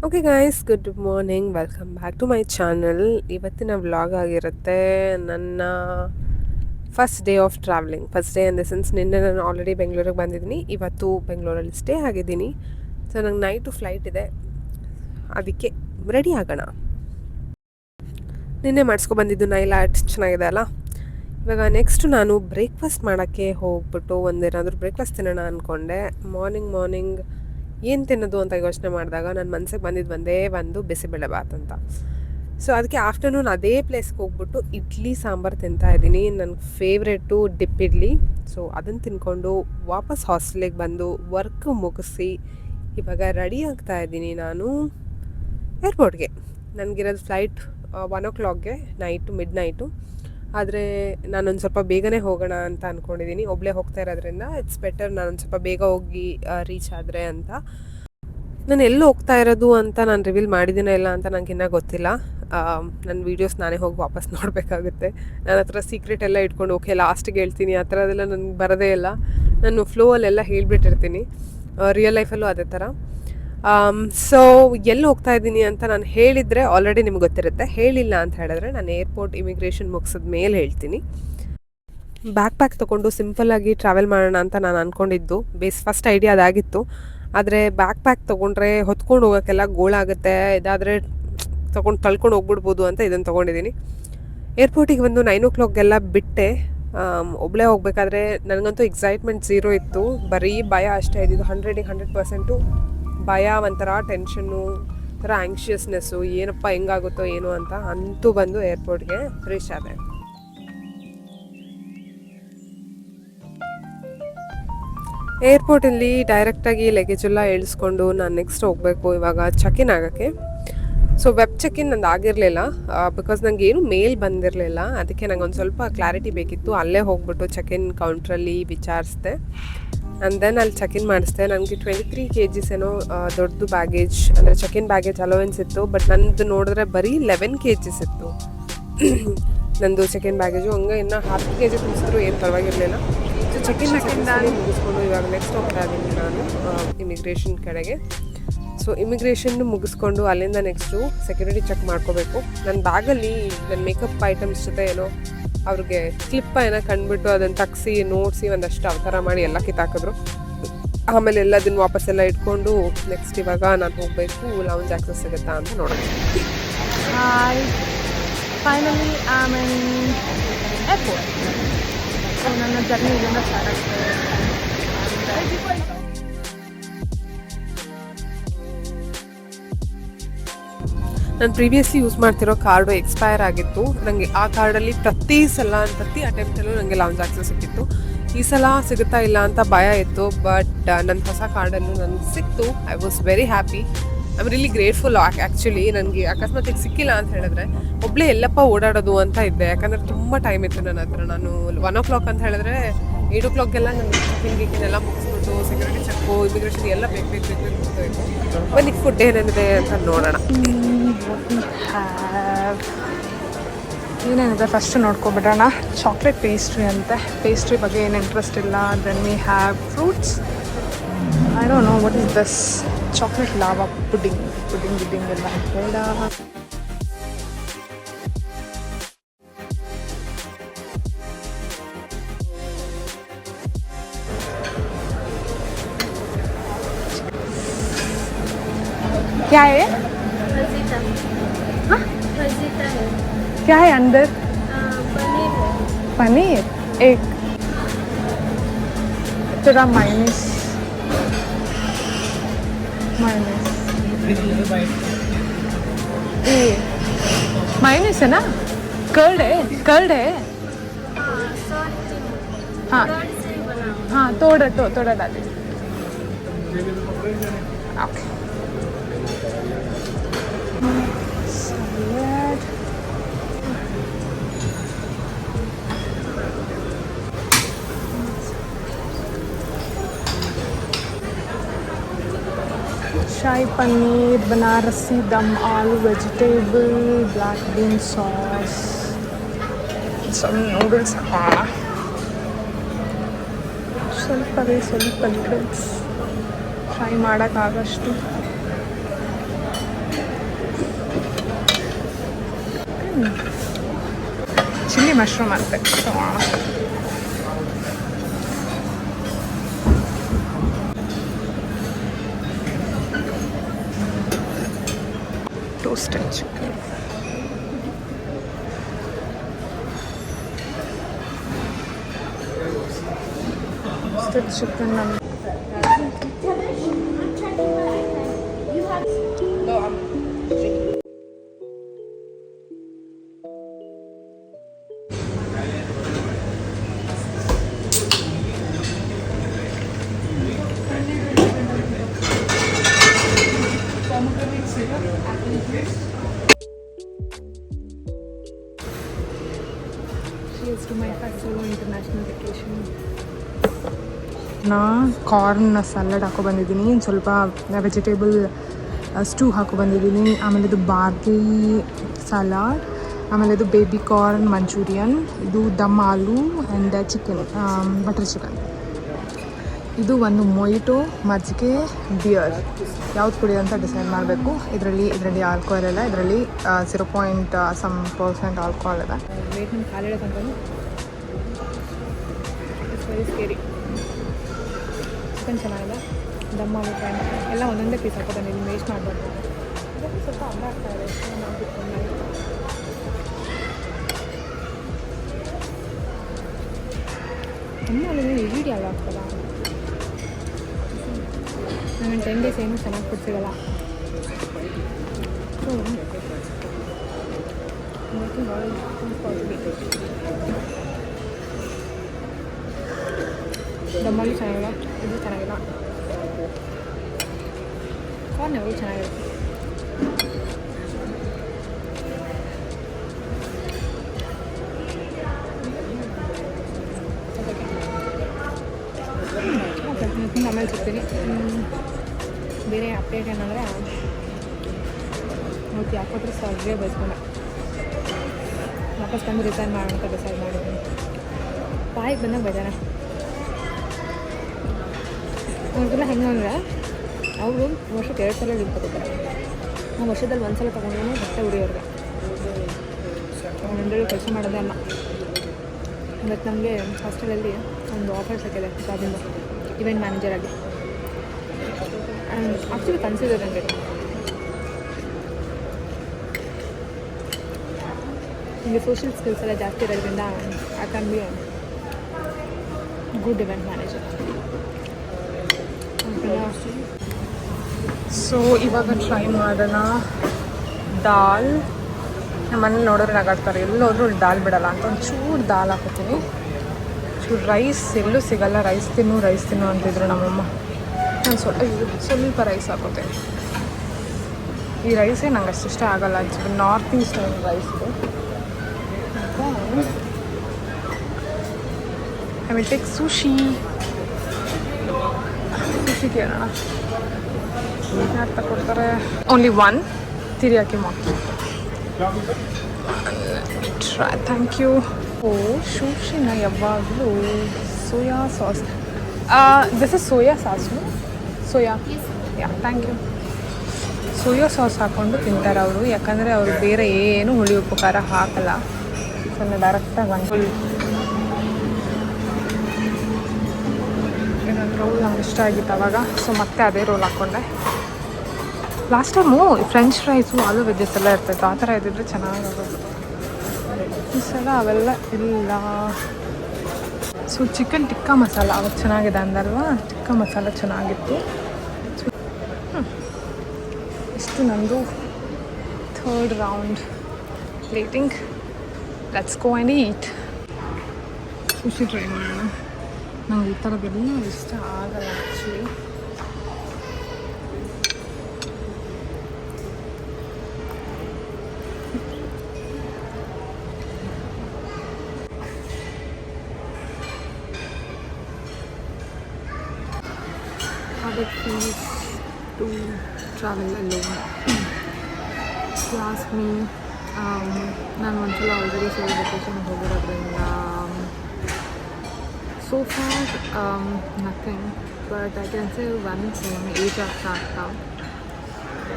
Okay guys, good morning, welcome back to my channel. ಇವತ್ತಿನ vlog ಆಗಿರುತ್ತೆ ನನ್ನ first day of travelling. First day in the sense, ನಿನ್ನೆ ನಾನು already ಬೆಂಗಳೂರಿಗೆ ಬಂದಿದ್ದೀನಿ, ಇವತ್ತು ಬೆಂಗಳೂರಲ್ಲಿ ಸ್ಟೇ ಆಗಿದ್ದೀನಿ. ಸೊ ನಂಗೆ ನೈಟು ಫ್ಲೈಟ್ ಇದೆ, ಅದಕ್ಕೆ ರೆಡಿ ಆಗೋಣ. ನಿನ್ನೆ ಮಾಡಿಸ್ಕೊಬಂದಿದ್ದು ನೈಲ್ ಆರ್ಟ್ ಚೆನ್ನಾಗಿದೆ ಅಲ್ಲ. ಇವಾಗ ನೆಕ್ಸ್ಟ್ ನಾನು ಬ್ರೇಕ್ಫಾಸ್ಟ್ ಮಾಡೋಕ್ಕೆ ಹೋಗ್ಬಿಟ್ಟು ಒಂದೇನಾದರೂ ಬ್ರೇಕ್ಫಾಸ್ಟ್ ತಿನ್ನೋಣ ಅಂದ್ಕೊಂಡೆ. ಮಾರ್ನಿಂಗ್ ಏನು ತಿನ್ನೋದು ಅಂತ ಯೋಚನೆ ಮಾಡಿದಾಗ ನನ್ನ ಮನಸ್ಸಿಗೆ ಬಂದಿದ್ದು ಒಂದು ಬಿಸಿಬೇಳೆಬಾತ್ ಅಂತ. ಸೊ ಅದಕ್ಕೆ ಆಫ್ಟರ್ನೂನ್ ಅದೇ ಪ್ಲೇಸ್ಗೆ ಹೋಗ್ಬಿಟ್ಟು ಇಡ್ಲಿ ಸಾಂಬಾರು ತಿಂತಾಯಿದ್ದೀನಿ. ನನ್ನ ಫೇವ್ರೇಟು ಡಿಪ್ ಇಡ್ಲಿ. ಸೊ ಅದನ್ನು ತಿನ್ಕೊಂಡು ವಾಪಸ್ ಹಾಸ್ಟೆಲಿಗೆ ಬಂದು ವರ್ಕ್ ಮುಗಿಸಿ ಇವಾಗ ರೆಡಿ ಆಗ್ತಾಯಿದ್ದೀನಿ ನಾನು ಏರ್ಪೋರ್ಟ್ಗೆ. ನನಗಿರೋದು ಫ್ಲೈಟ್ 1 o'clockಗೆ, ಮಿಡ್ ನೈಟು. ಆದರೆ ನಾನೊಂದು ಸ್ವಲ್ಪ ಬೇಗನೆ ಹೋಗೋಣ ಅಂತ ಅಂದ್ಕೊಂಡಿದ್ದೀನಿ. ಒಬ್ಬಳೇ ಹೋಗ್ತಾ ಇರೋದ್ರಿಂದ ಇಟ್ಸ್ ಬೆಟರ್ ನಾನೊಂದು ಸ್ವಲ್ಪ ಬೇಗ ಹೋಗಿ ರೀಚ್ ಆದರೆ ಅಂತ. ನಾನು ಎಲ್ಲಿ ಹೋಗ್ತಾ ಇರೋದು ಅಂತ ನಾನು ರಿವೀಲ್ ಮಾಡಿದ್ದೀನ ಇಲ್ಲ ಅಂತ ನನಗೆ ಇನ್ನೂ ಗೊತ್ತಿಲ್ಲ. ನನ್ನ ವೀಡಿಯೋಸ್ ನಾನೇ ಹೋಗಿ ವಾಪಸ್ ನೋಡಬೇಕಾಗುತ್ತೆ. ನನ್ನ ಹತ್ರ ಸೀಕ್ರೆಟ್ ಎಲ್ಲ ಇಟ್ಕೊಂಡು ಓಕೆ ಲಾಸ್ಟಿಗೆ ಹೇಳ್ತೀನಿ ಆ ಥರದೆಲ್ಲ ನನಗೆ ಬರೋದೇ ಇಲ್ಲ. ನಾನು ಫ್ಲೋವಲ್ಲೆಲ್ಲ ಹೇಳಿಬಿಟ್ಟಿರ್ತೀನಿ. ರಿಯಲ್ ಲೈಫಲ್ಲೂ ಅದೇ ಥರ. ಸೊ ಎಲ್ಲಿ ಹೋಗ್ತಾ ಇದ್ದೀನಿ ಅಂತ ನಾನು ಹೇಳಿದರೆ ಆಲ್ರೆಡಿ ನಿಮ್ಗೆ ಗೊತ್ತಿರುತ್ತೆ. ಹೇಳಿಲ್ಲ ಅಂತ ಹೇಳಿದ್ರೆ ನಾನು ಏರ್ಪೋರ್ಟ್ ಇಮಿಗ್ರೇಷನ್ ಮುಗಿಸಿದ ಮೇಲೆ ಹೇಳ್ತೀನಿ. ಬ್ಯಾಕ್ ತೊಗೊಂಡು ಸಿಂಪಲ್ಲಾಗಿ ಟ್ರಾವೆಲ್ ಮಾಡೋಣ ಅಂತ ನಾನು ಅಂದ್ಕೊಂಡಿದ್ದು. First idea ಅದಾಗಿತ್ತು. ಆದರೆ ಬ್ಯಾಕ್ ತೊಗೊಂಡ್ರೆ ಹೊತ್ಕೊಂಡು ಹೋಗೋಕ್ಕೆಲ್ಲ ಗೋಳಾಗುತ್ತೆ, ಇದಾದರೆ ಕಳ್ಕೊಂಡು ಹೋಗ್ಬಿಡ್ಬೋದು ಅಂತ ಇದನ್ನು ತೊಗೊಂಡಿದ್ದೀನಿ. ಏರ್ಪೋರ್ಟಿಗೆ ಒಂದು 9 o'clockಗೆಲ್ಲ ಬಿಟ್ಟೆ. ಒಬ್ಬಳೇ ಹೋಗಬೇಕಾದ್ರೆ ನನಗಂತೂ ಎಕ್ಸೈಟ್ಮೆಂಟ್ ಝೀರೋ ಇತ್ತು. ಬರೀ ಭಯ ಅಷ್ಟೇ ಇದ್ದಿದ್ದು. 100% ಭಯ, ಒಂಥರ ಟೆನ್ಷನ್ನು, ಒಂಥರ ಆ್ಯಂಕ್ಷಿಯಸ್ನೆಸ್ಸು, ಏನಪ್ಪ ಹೆಂಗಾಗುತ್ತೋ ಏನೋ ಅಂತ. ಅಂತೂ ಬಂದು ಏರ್ಪೋರ್ಟ್ಗೆ ರೀಚ್ ಆದೆ. ಏರ್ಪೋರ್ಟಲ್ಲಿ ಡೈರೆಕ್ಟಾಗಿ ಲಗೇಜೆಲ್ಲ ಇಳಿಸ್ಕೊಂಡು ನಾನು ನೆಕ್ಸ್ಟ್ ಹೋಗಬೇಕು ಇವಾಗ ಚೆಕ್-ಇನ್ ಆಗೋಕ್ಕೆ. ಸೊ ವೆಬ್ ಚೆಕ್-ಇನ್ ನಂದು ಆಗಿರಲಿಲ್ಲ, ಬಿಕಾಸ್ ನನಗೆ ಏನು ಮೇಲ್ ಬಂದಿರಲಿಲ್ಲ. ಅದಕ್ಕೆ ನಂಗೆ ಒಂದು ಸ್ವಲ್ಪ ಕ್ಲಾರಿಟಿ ಬೇಕಿತ್ತು. ಅಲ್ಲೇ ಹೋಗ್ಬಿಟ್ಟು ಚೆಕ್-ಇನ್ ಕೌಂಟ್ರಲ್ಲಿ ವಿಚಾರಿಸಿದೆ. ಆ್ಯಂಡ್ ದೆನ್ ಅಲ್ಲಿ ಚೆಕ್-ಇನ್ ಮಾಡಿಸಿದೆ. ನನಗೆ 23 kgs ಏನೋ ದೊಡ್ಡದು ಬ್ಯಾಗೇಜ್, ಅಂದರೆ ಚೆಕ್-ಇನ್ ಬ್ಯಾಗೇಜ್ ಅಲೋವೆನ್ಸ್ ಇತ್ತು. ಬಟ್ ನನ್ನದು ನೋಡಿದ್ರೆ ಬರೀ 11 kgs ಇತ್ತು ನಂದು ಚೆಕ್-ಇನ್ ಬ್ಯಾಗೇಜು. ಹಂಗೆ ಇನ್ನೂ 10 kg ತುಂಬಿಸಿದ್ರು ಏನು ಪರವಾಗಿರಲಿಲ್ಲ. ಸೊ ಚೆಕ್-ಇನ್ ಮುಗಿಸ್ಕೊಂಡು ಇವಾಗ ನೆಕ್ಸ್ಟ್ ಹೋಗ್ತಾ ಇದ್ದೀನಿ ನಾನು ಇಮಿಗ್ರೇಷನ್ ಕಡೆಗೆ. ಸೊ ಇಮಿಗ್ರೇಷನ್ ಮುಗಿಸ್ಕೊಂಡು ಅಲ್ಲಿಂದ ನೆಕ್ಸ್ಟು ಸೆಕ್ಯೂರಿಟಿ ಚೆಕ್ ಮಾಡ್ಕೋಬೇಕು. ನನ್ನ ಬ್ಯಾಗಲ್ಲಿ ನನ್ನ ಮೇಕಪ್ ಐಟಮ್ಸ್ ಜೊತೆ ಏನೋ ಅವ್ರಿಗೆ ಕ್ಲಿಪ್ಪ ಏನೋ ಕಂಡುಬಿಟ್ಟು ಅದನ್ನು ತಗ್ಸಿ ನೋಡಿಸಿ ಒಂದಷ್ಟು ಅವತಾರ ಮಾಡಿ ಎಲ್ಲ ಕಿತ್ತಾಕಿದ್ರು. ಆಮೇಲೆ ಎಲ್ಲದನ್ನು ವಾಪಸ್ಸೆಲ್ಲ ಇಟ್ಕೊಂಡು ನೆಕ್ಸ್ಟ್ ಇವಾಗ ನಾನು ಹೋಗಬೇಕು. ಲೌಂಜ್ ಆಕ್ಸಸ್ ಸಿಗುತ್ತಾ ಅಂತ ನೋಡೋಣ. Hi, finally I'm in airport. So ನನ್ನ ಜರ್ನಿ ಇದನ್ನು ಸ್ಟಾರ್ಟ್ ಆಗ್ತದೆ. ನಾನು ಪ್ರೀವಿಯಸ್ಲಿ ಯೂಸ್ ಮಾಡ್ತಿರೋ ಕಾರ್ಡು ಎಕ್ಸ್ಪೈರ್ ಆಗಿತ್ತು. ನನಗೆ ಆ ಕಾರ್ಡಲ್ಲಿ ಪ್ರತಿ ಅಟೆಂಪ್ಟಲ್ಲೂ ನನಗೆ ಲೌಂಜ್ ಆಕ್ಸಸ್ ಸಿಕ್ಕಿತ್ತು. ಈ ಸಲ ಸಿಗುತ್ತಾ ಇಲ್ಲ ಅಂತ ಭಯ ಇತ್ತು. ಬಟ್ ನನ್ನ ಹೊಸ ಕಾರ್ಡಲ್ಲೂ ನನಗೆ ಸಿಕ್ತು. I was very happy. I am really grateful. Actually ನನಗೆ ಅಕಸ್ಮಾತ್ ಸಿಕ್ಕಿಲ್ಲ ಅಂತ ಹೇಳಿದ್ರೆ ಒಬ್ಬಳೇ ಎಲ್ಲಪ್ಪ ಓಡಾಡೋದು ಅಂತ ಇದ್ದೆ. ಯಾಕಂದರೆ ತುಂಬ ಟೈಮ್ ಇತ್ತು ನನ್ನ ಹತ್ರ. ನಾನು 1 o'clock ಅಂತ ಹೇಳಿದ್ರೆ 8 o'clockಗೆಲ್ಲ ನನ್ನ ಚೆಕ್-ಇನ್ ಮುಗಿಸ್ಬಿಟ್ಟು ಸೆಕ್ಯೂರಿಟಿ ಚೆಕ್ಕು, ಇಮಿಗ್ರೇಷನ್ ಎಲ್ಲ ಬೇಕು ಬನ್ನಿ ಫುಡ್ ಏನೇನಿದೆ ಅಂತ ನೋಡೋಣ. ಏನೇನಿದೆ ಫಸ್ಟ್ ನೋಡ್ಕೊಬಿಡೋಣ. ಚಾಕ್ಲೇಟ್ ಪೇಸ್ಟ್ರಿ ಅಂತೆ. ಪೇಸ್ಟ್ರಿ ಬಗ್ಗೆ ಏನು ಇಂಟ್ರೆಸ್ಟ್ ಇಲ್ಲ. Then we have fruits. I don't know what is this. Chocolate lava pudding ಎಲ್ಲ ಬೇಡ. क्या है? हाँ? क्या है अंदर? पनीर है। पनीर एक थोड़ा मायोनीज ये मायोनीज है ना? कर्ड है हाँ हाँ थोड़ा डाल दीजिए. Okay. Salad. Shahi paneer, Banarasi dum aloo, vegetable, black bean sauce, some noodles ಹಾಕೋಣ. ಸ್ವಲ್ಪ ನೂಡಲ್ಸ್ ಫ್ರೈ ಮಾಡೋಕ್ಕಾಗಷ್ಟು. ಚಿಲ್ಲಿ ಮಶ್ರೂಮ್ ಅಂತೆ toasted chicken. Toasted chicken international vacation. ನಾ ಕಾರ್ನ್ ಸಲಾಡ್ ಹಾಕೊ ಬಂದಿದ್ದೀನಿ, ಒಂದು ಸ್ವಲ್ಪ ವೆಜಿಟೇಬಲ್ ಸ್ಟೂ ಹಾಕೊ ಬಂದಿದ್ದೀನಿ, ಆಮೇಲೆ ಇದು ಬಾರ್ಲಿ ಸಲಾಡ್, ಆಮೇಲೆ ಇದು ಬೇಬಿ ಕಾರ್ನ್ ಮಂಚೂರಿಯನ್, ಇದು ದಮ್ ಆಲೂ ಆ್ಯಂಡ್ ಚಿಕನ್ ಬಟರ್ ಚಿಕನ್. ಇದು ಒಂದು ಮೊಯಿಟೋ, ಮಜ್ಜಿಗೆ, ಬಿಯರ್ ಯಾವ್ದು ಕುಡಿಯೋದು ಅಂತ ಡಿಸೈಡ್ ಮಾಡಬೇಕು. ಇದರಲ್ಲಿ ಆಲ್ಕೋಹಾಲ್ ಇಲ್ಲ, ಇದರಲ್ಲಿ 0.some% ಆಲ್ಕೋಹಾಲ್ ಇದೆ. ವೇಟ್ ನಮ್ಮ ಕಾಲಿಡೋ ತನಕ ಇಟ್ಸ್ ವೆರಿ ಸ್ಕೇರಿ. ಚಿಕನ್ ಚೆನ್ನಾಗಿದೆ, ದಮ್ ಆಲೂ ಫ್ರೈ ಎಲ್ಲ ಒಂದೊಂದೇ ಪೀಸ್ ಹಾಕೋ ಬಂದಿದ್ದೀನಿ, ವೇಸ್ಟ್ ಮಾಡಬಾರ್ದು. ಇದಕ್ಕೆ ಸ್ವಲ್ಪ ಅನ್ನ ಆಗ್ತಾಯಿದೆ ದಮ್ ಆಲೂ ಇಡೀ ಅಲ್ಲ ಆಗ್ತದ. ನಾನು 10 days ಏನೂ ಚೆನ್ನಾಗಿ ಫುಡ್ ಸಿಗಲ್ಲ. ಸೊ ದಮ್ಮಲ್ಲಿ ಚೆನ್ನಾಗಿಲ್ಲ, ಇದು ಚೆನ್ನಾಗಿಲ್ಲ, ಕಾರ್ನ್ ಯಾವಾಗಲೂ ಚೆನ್ನಾಗಿದೆ. ಆಮೇಲೆ ಸಿಗ್ತೀನಿ. ಬೇರೆ ಅಪ್ಡೇಟ್ ಏನಂದರೆ ಇವತ್ತು ಯಾಕೊಟ್ರೆ ಸರ್ಗೆ ಬಯಸ್ಕೊಂಡೆ, ವಾಪಸ್ ಬಂದು ರಿಟರ್ನ್ ಮಾಡೋಣ ಅಂತ ಡಿಸೈಡ್ ಮಾಡಿದ್ದೀನಿ. ಬಾಯಿಗೆ ಬಂದಾಗ ಬೇಜಾರ. ಅವ್ರಿಗೆಲ್ಲ ಹೆಂಗೆ ಅಂದರೆ ಅವರು ವರ್ಷಕ್ಕೆ 2 ಸಲ ಲೀವ್ ತಗೋತಾರೆ. ನಾವು ವರ್ಷದಲ್ಲಿ 1 ಸಲ ತೊಗೊಂಡ್ರೂ ಬಟ್ಟೆ ಉರಿಯೋರಿಗೆ. ಮಂಡಳಿ ಕೆಲಸ ಮಾಡೋದೇ ಅಲ್ಲ. ಇವತ್ತು ನಮಗೆ ಹಾಸ್ಟೆಲಲ್ಲಿ ಒಂದು ಆಫರ್ ಸಿಕ್ಕಿದೆ ಜಾಬಿಂದ, ಇವೆಂಟ್ ಮ್ಯಾನೇಜರಾಗಿ. ಆ್ಯಕ್ಚುಲಿ ಕನ್ಸಿಡರ್ ನನಗೆ ನಿಮಗೆ ಸೋಷಿಯಲ್ ಸ್ಕಿಲ್ಸ್ ಎಲ್ಲ ಜಾಸ್ತಿ ಇರೋದ್ರಿಂದ I can be good event manager. So ಇವಾಗ ಟ್ರೈ ಮಾಡೋಣ ದಾಲ್. ನಮ್ಮ ಮನೇಲಿ ನೋಡೋರು ನಗಾಡ್ತಾರೆ, ಎಲ್ಲೋದ್ರೂ ದಾಲ್ ಬಿಡಲ್ಲ ಅಂತ. ಒಂದು ಚೂರು ದಾಲ್ ಹಾಕೋತೀನಿ, ಚೂರು ರೈಸ್ ಎಲ್ಲೂ ಸಿಗಲ್ಲ, ರೈಸ್ ತಿನ್ನು ಅಂತಿದ್ರು ನಮ್ಮಮ್ಮ. ನಾನು ಸ್ವಲ್ಪ ರೈಸ್ ಹಾಕೋತೀನಿ. ಈ ರೈಸೇ ನಂಗೆ ಅಷ್ಟು ಇಷ್ಟ ಆಗೋಲ್ಲ, ಆ್ಯಕ್ಚುಲಿ ನಾರ್ತ್ ಈಸ್ಟ್ ರೈಸ್ ಇದು. ಐ ವಿಲ್ ಟೇಕ್ ಸುಶಿ ಕೇಳೋಣ ಯಾರು ತಗೊಡ್ತಾರೆ. ಓನ್ಲಿ 1 ತಿರಿಯಾಕಿ ಮಾತ್ರ. Try, thank you. ಸುಶಿನ ಯಾವಾಗಲೂ soya sauce, this is soya sauce. Soya, yeah, thank you. Soya sauce ಹಾಕ್ಕೊಂಡು ತಿಂತಾರೆ ಅವರು, ಯಾಕಂದರೆ ಅವರು ಬೇರೆ ಏನು ಹುಳಿ ಉಪ್ಪು ಖಾರ ಹಾಕಲ್ಲ. ಸೊ ಡೈರೆಕ್ಟಾಗಿ ಒಂದು ಇನ್ನೊಂದು ರೋಲ್ ನಮ್ಗೆ ಇಷ್ಟ ಆಗಿತ್ತು ಅವಾಗ, ಸೊ ಮತ್ತೆ ಅದೇ ರೋಲ್ ಹಾಕ್ಕೊಂಡೆ. ಲಾಸ್ಟ್ ಟೈಮು ಫ್ರೆಂಚ್ ಫ್ರೈಸು ಆಲೂ ವೆಜ್ಜಸ್ ಎಲ್ಲ ಇರ್ತಾಯಿತ್ತು, ಆ ಥರ ಇದ್ದಿದ್ರೆ ಚೆನ್ನಾಗಾಗೋದು. ಈ ಸಲ ಅವೆಲ್ಲ ಇಲ್ಲ. ಸೊ ಚಿಕನ್ ಟಿಕ್ಕಾ ಮಸಾಲ ಅವಾಗ ಚೆನ್ನಾಗಿದೆ ಅಂದಲ್ವಾ, ಟಿಕ್ಕಾ ಮಸಾಲ ಚೆನ್ನಾಗಿತ್ತು. ಇಷ್ಟು ನಂದು 3rd round plating. Let's go and eat. Sushi try ಮಾಡೋಣ. ನಂಗೆ ಈ ಥರದ್ದೆಲ್ಲ ಇಷ್ಟ ಆಗಲ್ಲ actually. How it feels to travel alone. If you ask me, ನಾನು ಒಂದ್ಸಲ ಆಲ್ರೆಡಿ ಸೋಲೋ ವೆಕೇಷನ್ಗೆ ಹೋಗಿರೋದ್ರಿಂದ so far, nothing. But I can say one thing, age ಆಗ್ತಾ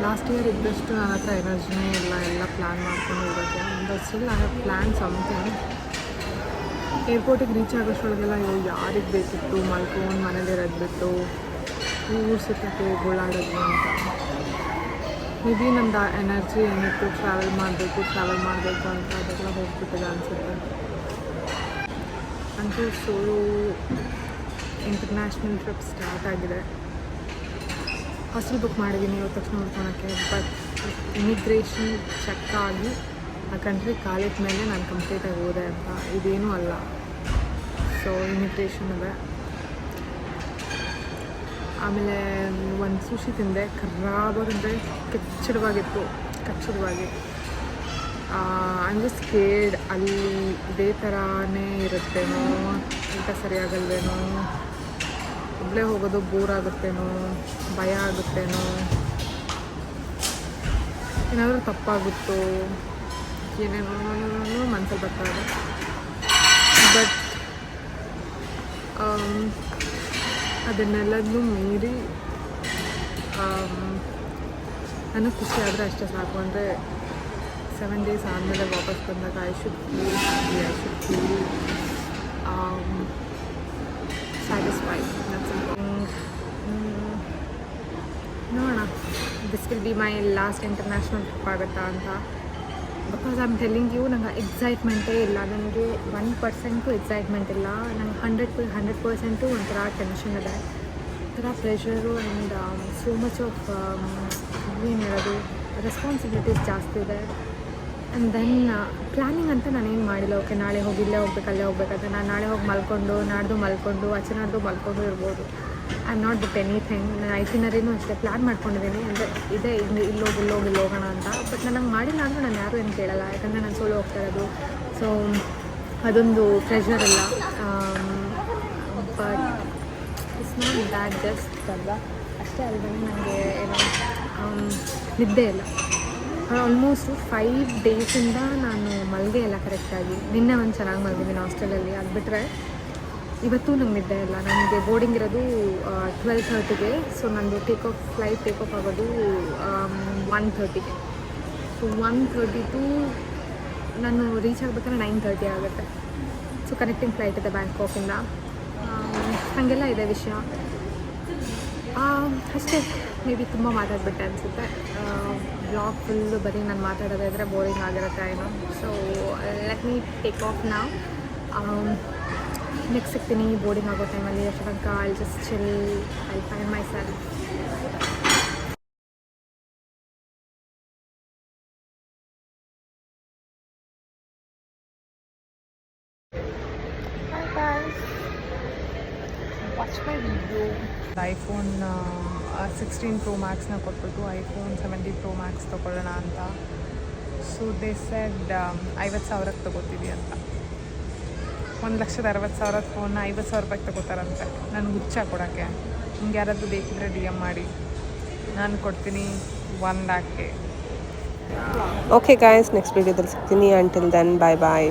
ಲಾಸ್ಟ್ ಇಯರ್ ಇದ್ದಷ್ಟು ನನ್ನ ಹತ್ರ ಎನರ್ಜಿನೇ ಇಲ್ಲ ಎಲ್ಲ ಪ್ಲ್ಯಾನ್ ಮಾಡ್ಕೊಂಡು ಹೋಗೋಕ್ಕೆ. But still I have plan something. ಏರ್ಪೋರ್ಟಿಗೆ ರೀಚ್ ಆಗೋಷ್ಟೊಳಗೆಲ್ಲ ಯಾರಿಗೆ ಬೇಕಿತ್ತು ಮಲ್ಕೊಂಡು ಮನೇಲಿರೋದು ಬಿಟ್ಟು ಊರು ಸುತ್ತಕ್ಕೆ ಗೋಳಾಡೋದು ಅಂತ. ಮೇ ಬಿ ನಮ್ದು ಎನರ್ಜಿ ಏನಿತ್ತು ಟ್ರಾವೆಲ್ ಮಾಡಬೇಕು ಅಂತ ಅದೆಲ್ಲ ಹೋಗ್ಬಿಟ್ಟಿದೆ ಅನಿಸುತ್ತೆ. ಅಂತೂ ಸೋಲೋ ಇಂಟರ್ನ್ಯಾಷನಲ್ ಟ್ರಿಪ್ ಸ್ಟಾರ್ಟ್ ಆಗಿದೆ. ಹಾಸ್ಟೆಲ್ ಬುಕ್ ಮಾಡಿದ್ದೀನಿ ಇವತ್ತು ತಕ್ಷಣ ನೋಡ್ಕೊಳಕ್ಕೆ. ಬಟ್ ಇಮಿಗ್ರೇಷನ್ ಚೆಕ್ ಆಗಿ ಆ ಕಂಟ್ರಿ ಕಾಲಿಟ್ಟ ಮೇಲೆ ನಾನು ಕಂಪ್ಲೀಟಾಗಿ ಹೋದೆ ಅಂತ ಇದೇನೂ ಅಲ್ಲ. ಸೊ ಇಮಿಗ್ರೇಷನ್ ಇದೆ. ಆಮೇಲೆ ಒಂದು ಸುಶಿ ತಿಂದೆ, ಖರಾಬಾಗಂದರೆ ಕಚ್ಚಡವಾಗಿತ್ತು. ಐ ಆಮ್ ಜಸ್ಟ್ ಸ್ಕೇರ್ಡ್ ಅಲ್ಲಿ ಇದೇ ಥರನೇ ಇರುತ್ತೇನೋ, ಊಟ ಸರಿಯಾಗಲ್ವೇನೋ, ಒಬ್ಬಳೇ ಹೋಗೋದು ಬೋರ್ ಆಗುತ್ತೇನೋ, ಭಯ ಆಗುತ್ತೇನೋ, ಏನಾದರೂ ತಪ್ಪಾಗುತ್ತೋ, ಏನೇನೋ ಮನಸ್ಸಲ್ಲಿ ಬರ್ತಾರೆ. ಬಟ್ ಅದನ್ನೆಲ್ಲದನ್ನೂ ಮೀರಿ ನನಗೆ ಖುಷಿ ಆದರೆ ಅಷ್ಟೇ ಸಾಕು. ಅಂದರೆ 7 days ಆದಮೇಲೆ ವಾಪಸ್ ಬಂದಾಗ I should feel happy, I should feel satisfied. ನೋಡೋಣ, this will be my last international trip ಆಗುತ್ತಾ ಅಂತ. Because I am telling you, ನಂಗೆ ಎಕ್ಸೈಟ್ಮೆಂಟೇ ಇಲ್ಲ. ನನಗೆ 1% ಎಕ್ಸೈಟ್ಮೆಂಟ್ ಇಲ್ಲ. ನಂಗೆ 100% ಒಂಥರ ಟೆನ್ಷನ್ ಇದೆ, ಒಂಥರ pressure and so much of ಏನು ಹೇಳೋದು, ರೆಸ್ಪಾನ್ಸಿಬಿಲಿಟೀಸ್ ಜಾಸ್ತಿ ಇದೆ. ಆ್ಯಂಡ್ ದೆನ್ ಪ್ಲ್ಯಾನಿಂಗ್ ಅಂತ ನಾನೇನು ಮಾಡಿಲ್ಲ. ಓಕೆ ನಾಳೆ ಹೋಗಿ ಇಲ್ಲೇ ಹೋಗ್ಬೇಕು ಅಲ್ಲೇ ಹೋಗ್ಬೇಕಂತ. ನಾನು ನಾಳೆ ಹೋಗಿ ಮಲ್ಕೊಂಡು ನಾಡ್ದು ಮಲ್ಕೊಂಡು ನಾಡ್ದು ಮಲ್ಕೊಂಡು ಇರ್ಬೋದು. I am not bit anything. ನಾನು ಐಟಿನರಿನೂ ಅಷ್ಟೇ ಪ್ಲ್ಯಾನ್ ಮಾಡ್ಕೊಂಡಿದ್ದೀನಿ. ಅಂದರೆ ಇದೇ ಇಲ್ಲೋಗಿ ಹೋಗೋಣ ಅಂತ. ಬಟ್ ನಾನು ಹಂಗೆ ಮಾಡಿಲ್ಲ ಅಂದರೆ ನಾನು ಯಾರೂ ಏನು ಕೇಳಲ್ಲ, ಯಾಕಂದರೆ ನಾನು ಸೋಲೋ ಹೋಗ್ತಾ ಇರೋದು. ಸೊ ಅದೊಂದು ಪ್ರೆಷರ್ ಇಲ್ಲ. But it's not that just ಅಲ್ವಾ. ಅಷ್ಟೇ ಅಲ್ಲದೆ ನನಗೆ ಏನೋ ನಿದ್ದೆ ಇಲ್ಲ. ಆಲ್ಮೋಸ್ಟು 5 ಡೇಸಿಂದ ನಾನು ಮಲ್ಗೆ ಇಲ್ಲ ಕರೆಕ್ಟಾಗಿ. ನಿನ್ನೆ ಒಂದು ಚೆನ್ನಾಗಿ ಮಲಗಿದ್ದೀನಿ ಹಾಸ್ಟೆಲಲ್ಲಿ. ಅದು ಬಿಟ್ಟರೆ ಇವತ್ತು ನಂಗೆ ನಿದ್ದೆ ಇಲ್ಲ. ನನಗೆ ಬೋರ್ಡಿಂಗ್ ಇರೋದು 12:30ಗೆ. ಸೊ ನಂದು ಫ್ಲೈಟ್ ಟೇಕ್ ಆಫ್ ಆಗೋದು 1:30ಗೆ. ಸೊ 1:30 ಟು ನಾನು ರೀಚ್ ಆಗಬೇಕಾದ್ರೆ 9:30 ಆಗುತ್ತೆ. ಸೊ ಕನೆಕ್ಟಿಂಗ್ ಫ್ಲೈಟ್ ಇದೆ ಬ್ಯಾಂಕಾಕಿಂದ. ಹಾಗೆಲ್ಲ ಇದೆ ವಿಷಯ. ಅಷ್ಟೇ. ಮೇ ಬಿ ತುಂಬ ಮಾತಾಡ್ಬಿಟ್ಟೆ ಅನಿಸುತ್ತೆ. ಬ್ಲಾಗ್ ಫುಲ್ಲು ಬರೀ ನಾನು ಮಾತಾಡೋದೇ ಇದ್ದರೆ ಬೋರಿಂಗ್ ಆಗಿರುತ್ತೆ ಏನೋ. So let me take off ನಾವ್. ನೆಕ್ಸ್ಟ್ ಸಿಗ್ತೀನಿ ಬೋರ್ಡಿಂಗ್ ಆಗೋ ಟೈಮಲ್ಲಿ. ಅಷ್ಟು ತನಕ I just chill, I find my self. Watch my video. IPhone 16 Pro Maxನ ಕೊಟ್ಬಿಟ್ಟು iPhone 17 Pro Max ತೊಗೊಳ್ಳೋಣ ಅಂತ. ಸೊ ದೇ ಸೆಡ್ 50,000ಕ್ಕೆ ತೊಗೋತೀವಿ ಅಂತ. 1,60,000 ಫೋನ್ನ 50,000 ರೂಪಾಯಿಗೆ ತೊಗೋತಾರಂತೆ. ನನಗೆ ಹುಚ್ಚ ಕೊಡೋಕ್ಕೆ. ನಿಮ್ಗೆ ಯಾರಾದರೂ ಬೇಕಿದ್ರೆ DM ಮಾಡಿ, ನಾನು ಕೊಡ್ತೀನಿ 1 lakhಗೆ. ಓಕೆ ಗಾಯ್ಸ್, ನೆಕ್ಸ್ಟ್ ವೀಡಿಯೋದಲ್ಲಿ ಸಿಗ್ತೀನಿ. ಅಂಟಿಲ್ ದೆನ್ ಬಾಯ್ ಬಾಯ್.